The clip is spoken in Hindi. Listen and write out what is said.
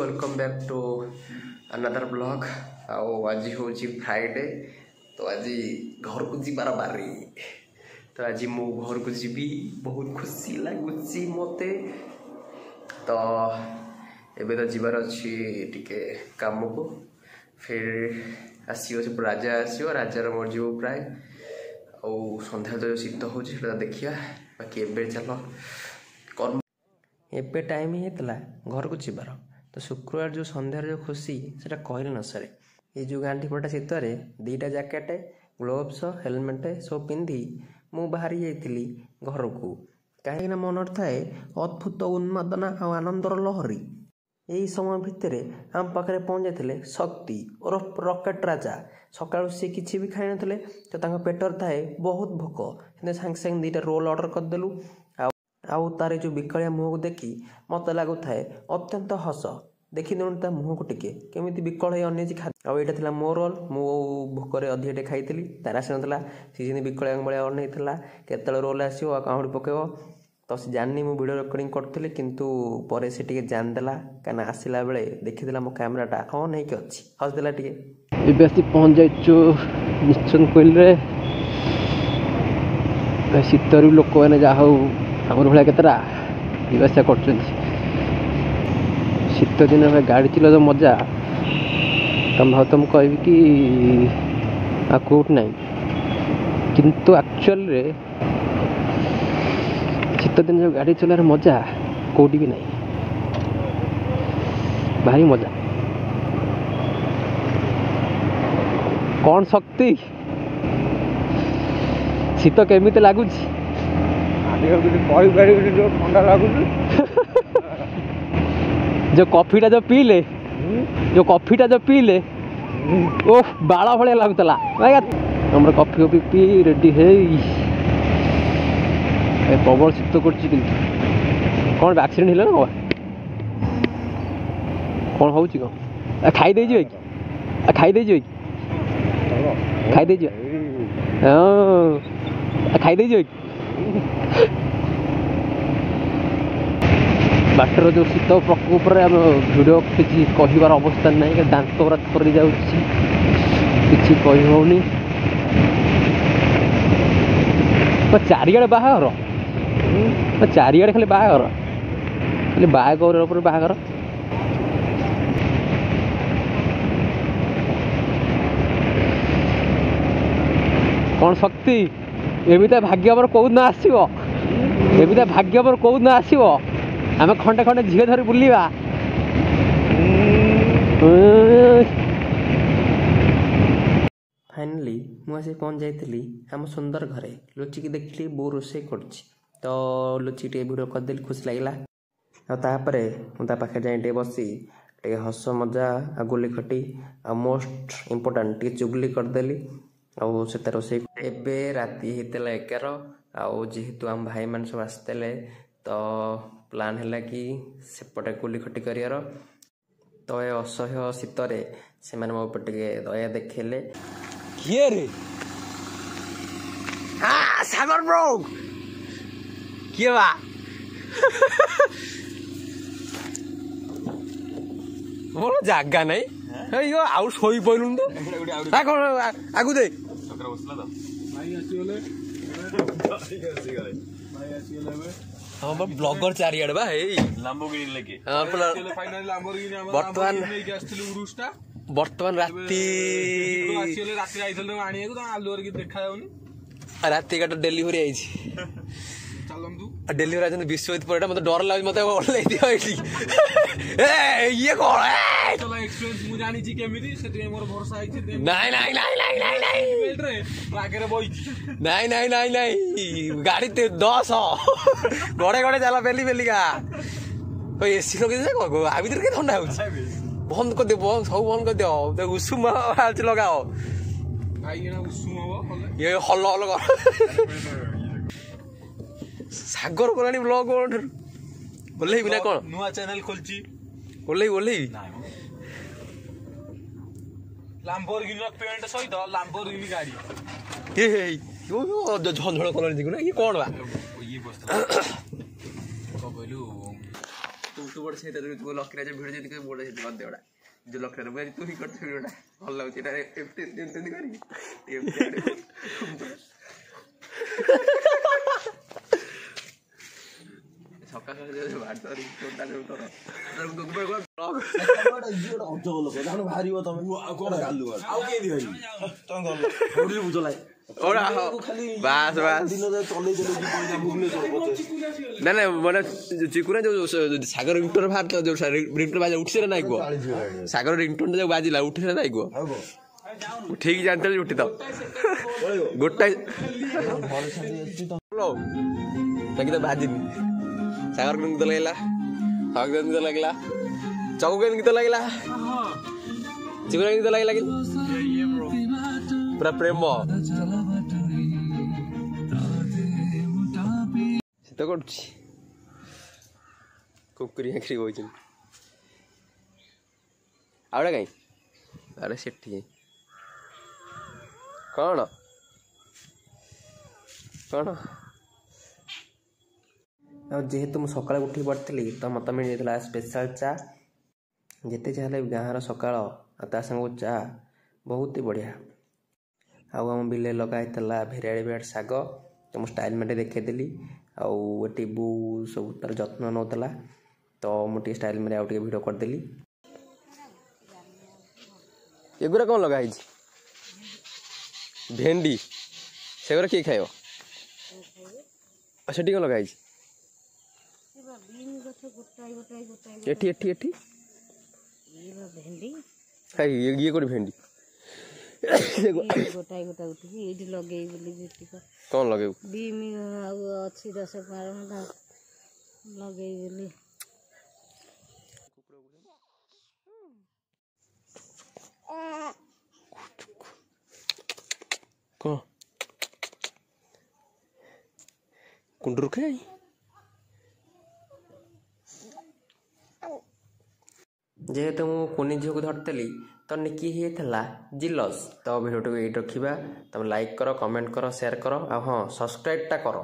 Welcome back to another blog. आज हूँ फ्राइडे तो आज घर को जीवार बारी तो आज मु घर को जीवी बहुत खुशी लगुच मते तो एबे तो जीवार अच्छी टिके काम को फिर आसो से राजा आसो राजार मोर जीव प्राय आ सन्ध्या जो शीत हो देखिया बाकी एबे चलो कर्म एबे टाइम ही घर को जीवार तो शुक्रवार जो सन्धार जो खुशी से कहले न सरे ये जो गांधी पटा शीतर दीटा जैकेट ग्लोव्स हेलमेट सब पिंधि मु बाहरी जाइली घर को कहीं मन थाए अद्भुत उन्मादना और आनंदर लहरी यही समय भितर आम पाखे पहुँच जाते शक्ति और रॉकेट राजा सकाळु सी किसी भी खाई नथिले तो पेटर थाए बहुत भोक सांगे सांगे दीटा रोल ऑर्डर करदेलु आउ तार जो विकलिया मुह को देखी मत लगु थाए अत्यंत हस देखी ता मुह को टिके केमी विकल अनेजी खा आईटा था मो रोल मु भोकर अधिकटे खाई तार आसी ना सी विकलिया भाया अनईला केत रोल आसो काउड़ी पकेब तो सी जानी मु वीडियो रिकॉर्डिंग करी किंतु पर से टी जानदेला कहीं आसला बेले देखीला मो कैमेराटा ऑन होगी अच्छी हसदेला टे पहुँच जाइचु निश्चन कोइल शीतर लोक मैंने जहाँ आमर भाया केतरा जीवासा कर शीत दिन में गाड़ी चला जो मजा तुम भाव तुम कह कि कौट ना किंतु एक्चुअल रे शीत दिन जो गाड़ी चलार मजा कौटी भी नहीं भारी मजा कौन शक्ति शीत केमी लगुच ठंडा लगुच जो कॉफीटा जो पीले ओह बाला भाया लगुला हमारे कॉफी वफी पी रेडी है प्रबल शीत कर कौन एक्सीडेंट है ना कौन हो खाईदे कि खाईदे हाँ खाईदे बाटर जो शीत प्रकोप भिड किसी कहबार अवस्था नहीं दांत पूरा थरी जा कही चारिड़े बाहागर चारिड़े खाली बाहागर खाली बाहागर बाहागर कौन शक्ति एमती भाग्य पर कौ ना आसो एमती भाग्य पर कौ ना आसो आम खंडे खंडे झील धरी बुलवा फाइनाली मुझे पहुँच जाइली आम सुंदर घरे लुचिकी देखली बो रोसे कर तो लुचि टे वीडियो करदेली खुशी लगे आपर मुझे पाखे जाए बसी टे हस मजा आ गुली खटी आ मोस्ट इम्पोर्टाट टे चुगली करदेली आते रोसे एबे राति होता 11 आउ जेहेतु आम भाई मान सब आसते तो प्लान है कि सेपटे गुली खटी कर तो ये असह्य शीतर से मो टे दया देखेले किए रे सागर ब्रो किए बा मोर जागा नहीं आउ शोई पड़लुन तो आगु दे हाँ ब्लॉगर चारियाड़ बा बर्तमान राति का डेलीवरी आई डेलीवरी आज विश्वजित पर मत डर लगे मत ओल्लै दियो ये कौन एक्सपीरियंस मु जानि छी केमिति सेति मोर भरोसा आइ छी नहीं गाड़ी 10 गड़े गड़े चला बेली बेली का एसी लगे आ भीतर के ठंडा हो बंद कर दे सब बंद कर दियो उषुम लगाओ ये हल हल सागर गलानी ब्लॉग ओल्लै बिना कौन नुआ चैनल खोलची ओल्लै लाम्बोर्गिनी पेंट सहित लाम्बोर्गिनी गाड़ी ए झंझड़ कलर देखु ना ये कौन बा ये कहलु तू बड़ से तू लकी राजा वीडियो जदी बड़ से कर देड़ा जो लकी राजा तू ही कर वीडियोटा भल लागछ एटा एमती करी सका सका बात करी छोटा छोटा तर दुबे को ब्लॉग इजोड औजो लोक जानो भारीबो तमे कोन गालु आउ के दी भाई तम गल थोड़ी बुझलाई ओरा बास बास दिन चले चले जी पैसा भुवनेश्वर ना ना माने चिकुना जो सागर रिंगटोन बाहर तो जो रिंगटोन बाजा उठसे ना को सागर रिंगटोन जो बाजिला उठसे ना को ठीक जानते उठी तो गोटा हेलो लगी तो बाजिनी सागर को तो लगला सागर को तो लगला चौक को तो लगला चिकुना को तो लगला ये ब्रो पूरा प्रेम तो करछि कुकुरी आखरी होइछन आउडा काई अरे सेठी कौन कौन जेहेतु मुझे सका उठी पड़ी तो मत मिलता स्पेशल चा जिते चाहे गाँव सका संग चा बहुत ही बढ़िया आम बिले लगाई भेराड़ी भेड़ शाग तो मुझे स्टाइल मेटे देखी आउे बो सब तार जत्न नौला तो मुझे स्टाइल मेरे आउ भिड करदेली एगुरा कौन लगाई भेंडी से किए खाइब अच्छा कौन लगाई ये कोड़ी भेंडी गोटाई गोटा उठी ये लगे कौन लगे बीम अच्छी 10-12 लगे कौन कुंडुर खाई जेहेतु मु कुनी झील को धरती तो निकी होता जिलस तो भिडियो ये रखा तुम लाइक करो कमेंट करो शेयर करो हाँ सब्सक्राइब टा करो।